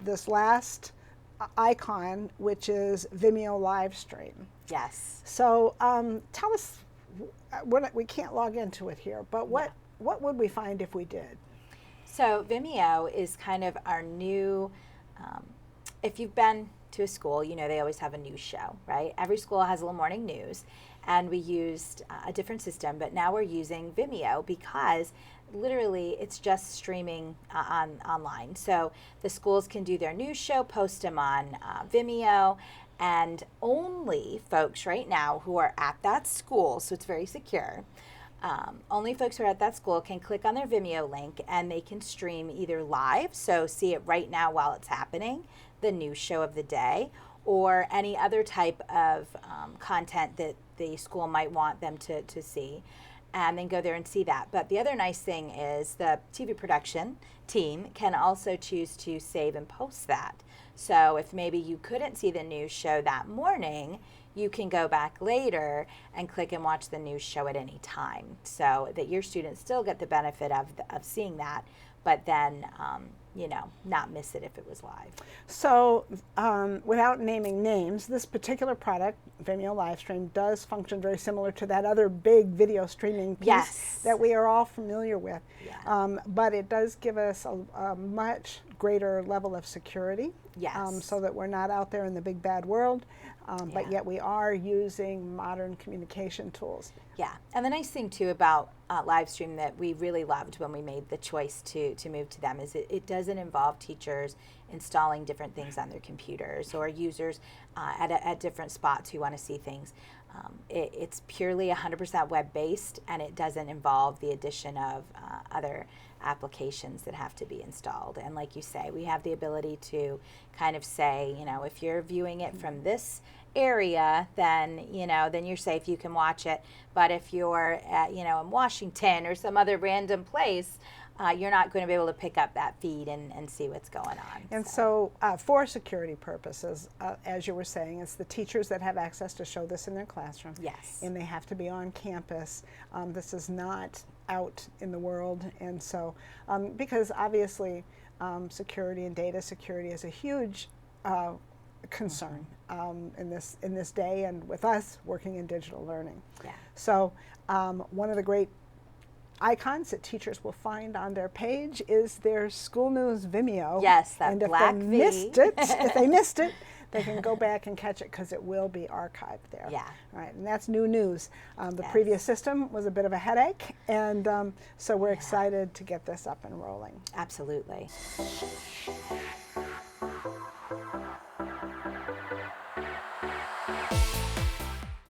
This last icon, which is Vimeo live stream. Yes. So tell us, we can't log into it here, but what would we find if we did? So Vimeo is kind of our new, if you've been to a school, you know they always have a news show, right? Every school has a little morning news, and we used a different system, but now we're using Vimeo because literally it's just streaming online. So the schools can do their news show, post them on Vimeo, and only folks right now who are at that school, so it's very secure, only folks who are at that school can click on their Vimeo link and they can stream either live, so see it right now while it's happening, the news show of the day, or any other type of content that the school might want them to see, and then go there and see that. But the other nice thing is the TV production team can also choose to save and post that. So if maybe you couldn't see the news show that morning, you can go back later and click and watch the news show at any time, so that your students still get the benefit of seeing that, but then you know, not miss it if it was live. So without naming names, this particular product, Vimeo Livestream, does function very similar to that other big video streaming piece that we are all familiar with. Yeah. But it does give us a much greater level of security, so that we're not out there in the big bad world, but yet we are using modern communication tools. Yeah, and the nice thing too about Livestream that we really loved when we made the choice to move to them is it doesn't involve teachers installing different things on their computers or users at different spots who want to see things. It's purely 100% web-based, and it doesn't involve the addition of other applications that have to be installed. And like you say, we have the ability to kind of say, you know, if you're viewing it from this area, then, you know, then you're safe, you can watch it. But if you're at, you know, in Washington or some other random place, you're not going to be able to pick up that feed and see what's going on. And so for security purposes, as you were saying, it's the teachers that have access to show this in their classroom. Yes. And they have to be on campus. This is not out in the world. And so, because obviously security and data security is a huge concern in this day, and with us working in digital learning. Yeah. So one of the great icons that teachers will find on their page is their school news Vimeo. Yes, that and if black they V. missed it, they can go back and catch it because it will be archived there. Yeah. Right, and that's new news. The previous system was a bit of a headache, and so we're excited to get this up and rolling. Absolutely.